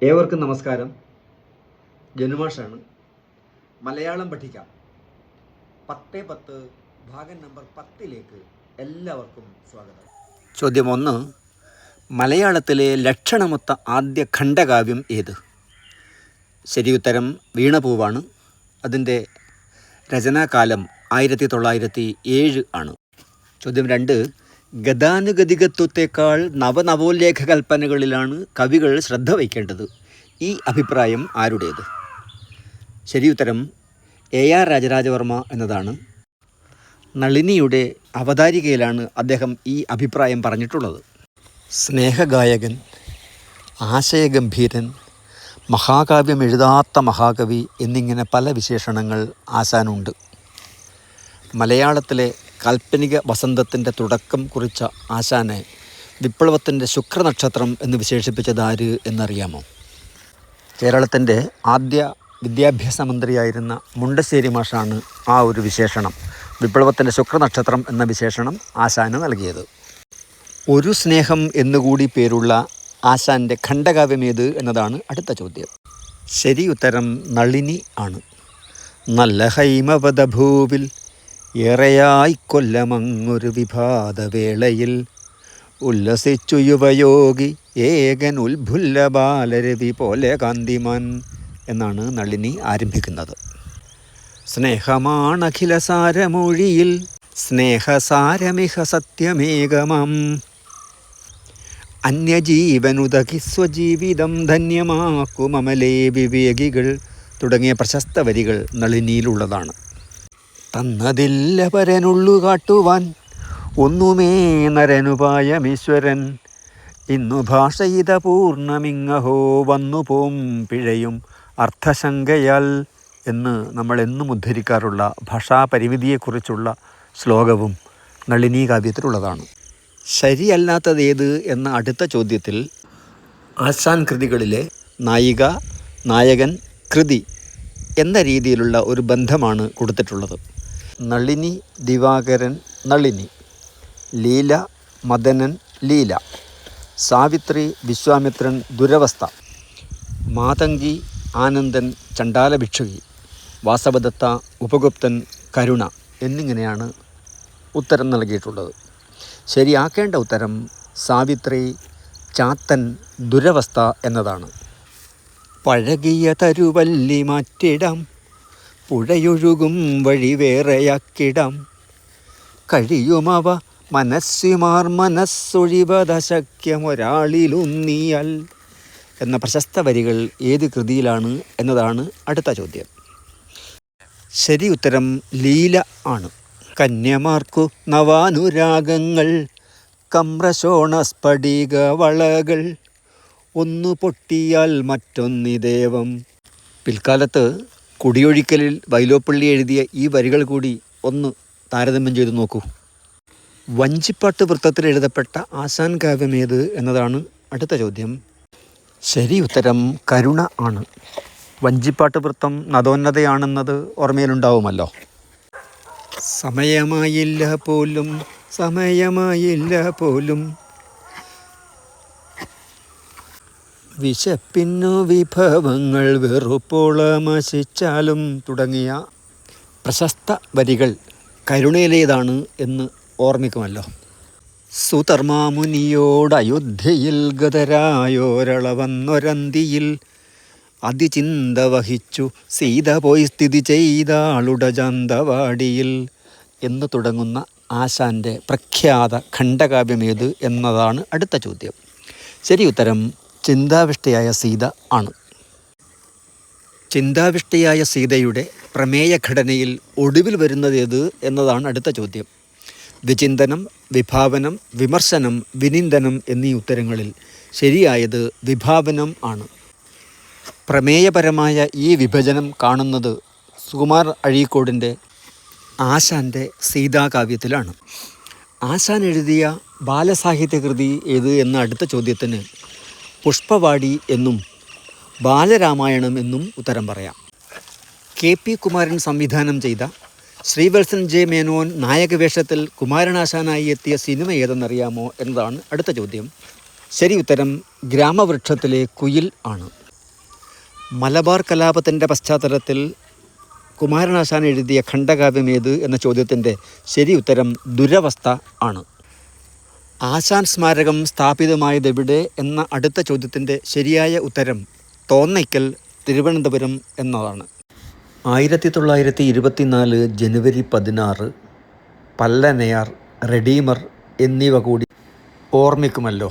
ഏവർക്കും നമസ്കാരം. ജനുമാഷാണ്. മലയാളം പഠിക്കാം 10-10 ഭാഗം നമ്പർ 10ലേക്ക് എല്ലാവർക്കും സ്വാഗതം. ചോദ്യം 1. മലയാളത്തിലെ ലക്ഷണമൊത്ത ആദ്യ ഖണ്ഡകാവ്യം ഏത്? ശരി ഉത്തരം വീണപൂവാണ്. അതിൻ്റെ രചനാകാലം 1907 ആണ്. ചോദ്യം 2. ഗതാനുഗതികത്വത്തെക്കാൾ നവനവോല്ലേഖ കൽപ്പനകളിലാണ് കവികൾ ശ്രദ്ധ വയ്ക്കേണ്ടത്. ഈ അഭിപ്രായം ആരുടേത്? ശരി ഉത്തരം AR രാജരാജവർമ്മ എന്നതാണ്. നളിനിയുടെ അവതാരികയിലാണ് അദ്ദേഹം ഈ അഭിപ്രായം പറഞ്ഞിട്ടുള്ളത്. സ്നേഹഗായകൻ, ആശയഗംഭീരൻ, മഹാകാവ്യം എഴുതാത്ത മഹാകവി എന്നിങ്ങനെ പല വിശേഷണങ്ങൾ ആശാനുണ്ട്. മലയാളത്തിലെ കാൽപ്പനിക വസന്തത്തിൻ്റെ തുടക്കം കുറിച്ച ആശാനെ വിപ്ലവത്തിൻ്റെ ശുക്രനക്ഷത്രം എന്ന് വിശേഷിപ്പിച്ചതാര് എന്നറിയാമോ? കേരളത്തിൻ്റെ ആദ്യ വിദ്യാഭ്യാസ മന്ത്രിയായിരുന്ന മുണ്ടശ്ശേരി മാഷാണ് ആ ഒരു വിശേഷണം, വിപ്ലവത്തിൻ്റെ ശുക്രനക്ഷത്രം എന്ന വിശേഷണം ആശാന് നൽകിയത്. ഒരു സ്നേഹം എന്നുകൂടി പേരുള്ള ആശാൻ്റെ ഖണ്ഡകാവ്യമേത് എന്നതാണ് അടുത്ത ചോദ്യം. ശരി ഉത്തരം നളിനി ആണ്. നല്ല ഹൈമവതഭൂവിൽ ഏറെയായി കൊല്ലമങ്ങൊരു വിഭാതവേളയിൽ ഉല്ലസിച്ചു യുവയോഗി ഏകൻ ഉത്ഭുല്ല ബാലരവി പോലെ കാന്തിമാൻ എന്നാണ് നളിനി ആരംഭിക്കുന്നത്. സ്നേഹമാണഖിലസാരമൊഴിയിൽ സ്നേഹസാരമിഹ സത്യമേകമാം അന്യജീവനുദകി സ്വജീവിതം ധന്യമാക്കുമമലേ വിവേകികൾ തുടങ്ങിയ പ്രശസ്ത വരികൾ നളിനിയിലുള്ളതാണ്. തന്നതില്ല പരനുള്ളു കാട്ടുവാൻ ഒന്നുമേ നരനുപായമീശ്വരൻ ഇന്നു ഭാഷയിത പൂർണ്ണമിങ്ങഹോ വന്നു പോം പിഴയും അർത്ഥശങ്കയാൽ എന്ന് നമ്മൾ എന്നും ഉദ്ധരിക്കാറുള്ള ഭാഷാപരിമിതിയെക്കുറിച്ചുള്ള ശ്ലോകവും നളിനി കാവ്യത്തിലുള്ളതാണ്. ശരിയല്ലാത്തതേത് എന്ന അടുത്ത ചോദ്യത്തിൽ ആശാൻ കൃതികളിലെ നായിക, നായകൻ, കൃതി എന്ന രീതിയിലുള്ള ഒരു ബന്ധമാണ് കൊടുത്തിട്ടുള്ളത്. നളിനി ദിവാകരൻ നളിനി, ലീല മദനൻ ലീല, സാവിത്രി വിശ്വാമിത്രൻ ദുരവസ്ഥ, മാതങ്കി ആനന്ദൻ ചണ്ഡാലഭിക്ഷുകി, വാസവദത്ത ഉപഗുപ്തൻ കരുണ എന്നിങ്ങനെയാണ് ഉത്തരം നൽകിയിട്ടുള്ളത്. ശരിയാക്കേണ്ട ഉത്തരം സാവിത്രി ചാത്തൻ ദുരവസ്ഥ എന്നതാണ്. പഴകിയ തരുവല്ലി മാറ്റിടാം, പുഴയൊഴുകും വഴി വേറെയാക്കിടാം, കഴിയുമവ മനസ്സുമാർ മനസ്സൊഴിവതശക്യമൊരാളിലുന്നിയാൽ എന്ന പ്രശസ്ത വരികൾ ഏത് കൃതിയിലാണ് എന്നതാണ് അടുത്ത ചോദ്യം. ശരി ഉത്തരം ലീല ആണ്. കന്യമാർക്കു നവാനുരാഗങ്ങൾ കമ്രശോണ സ്ഫടിക വളകൾ ഒന്നു പൊട്ടിയാൽ മറ്റൊന്നിദേവം. പിൽക്കാലത്ത് കുടിയൊഴിക്കലിൽ വൈലോപ്പള്ളി എഴുതിയ ഈ വരികൾ കൂടി ഒന്ന് താരതമ്യം ചെയ്തു നോക്കൂ. വഞ്ചിപ്പാട്ട് വൃത്തത്തിൽ എഴുതപ്പെട്ട ആശാൻ കാവ്യമേത് എന്നതാണ് അടുത്ത ചോദ്യം. ശരി ഉത്തരം കരുണ ആണ്. വഞ്ചിപ്പാട്ട് വൃത്തം നദോന്നതയാണെന്നത് ഓർമ്മയിലുണ്ടാവുമല്ലോ. സമയമായില്ല പോലും സമയമായില്ല പോലും വിശപ്പിന്നു വിഭവങ്ങൾ വെറുപ്പോളമശിച്ചാലും തുടങ്ങിയ പ്രശസ്ത വരികൾ കരുണയിലേതാണ് എന്ന് ഓർമ്മിക്കുമല്ലോ. സുധർമാമുനിയോട് അയോധ്യയിൽ ഗതരായോരള വന്നൊരന്തിയിൽ അതിചിന്ത വഹിച്ചു സീത പോയി സ്ഥിതി ചെയ്താളുടെ ചന്തവാടിയിൽ എന്ന് തുടങ്ങുന്ന ആശാൻ്റെ പ്രഖ്യാത ഖണ്ഡകാവ്യമേത് എന്നതാണ് അടുത്ത ചോദ്യം. ശരി ഉത്തരം ചിന്താവിഷ്ടയായ സീത ആണ്. ചിന്താവിഷ്ടയായ സീതയുടെ പ്രമേയ ഘടനയിൽ ഒടുവിൽ വരുന്നതേത് എന്നതാണ് അടുത്ത ചോദ്യം. വിചിന്തനം, വിഭാവനം, വിമർശനം, വിനിന്ദനം എന്നീ ഉത്തരങ്ങളിൽ ശരിയായത് വിഭാവനം ആണ്. പ്രമേയപരമായ ഈ വിഭജനം കാണുന്നത് സുകുമാർ അഴീക്കോടിൻ്റെ ആശാൻ്റെ സീതാകാവ്യത്തിലാണ്. ആശാൻ എഴുതിയ ബാലസാഹിത്യകൃതി ഏത് എന്ന അടുത്ത ചോദ്യത്തിന് പുഷ്പവാടി എന്നും ബാലരാമായണം എന്നും ഉത്തരം പറയാം. KP കുമാരൻ സംവിധാനം ചെയ്ത ശ്രീവത്സൻ J മേനോൻ നായകവേഷത്തിൽ കുമാരനാശാനായി എത്തിയ സിനിമ ഏതെന്നറിയാമോ എന്നതാണ് അടുത്ത ചോദ്യം. ശരി ഉത്തരം ഗ്രാമവൃക്ഷത്തിലെ കുയിൽ ആണ്. മലബാർ കലാപത്തിൻ്റെ പശ്ചാത്തലത്തിൽ കുമാരനാശാൻ എഴുതിയ ഖണ്ഡകാവ്യം ഏത് എന്ന ചോദ്യത്തിൻ്റെ ശരി ഉത്തരം ദുരവസ്ഥ ആണ്. ആശാൻ സ്മാരകം സ്ഥാപിതമായതെവിടെ എന്ന അടുത്ത ചോദ്യത്തിൻ്റെ ശരിയായ ഉത്തരം തോന്നയ്ക്കൽ, തിരുവനന്തപുരം എന്നതാണ്. 1924 ജനുവരി 16 പല്ലനയാർ, റെഡീമർ എന്നിവ കൂടി ഓർമ്മിക്കുമല്ലോ.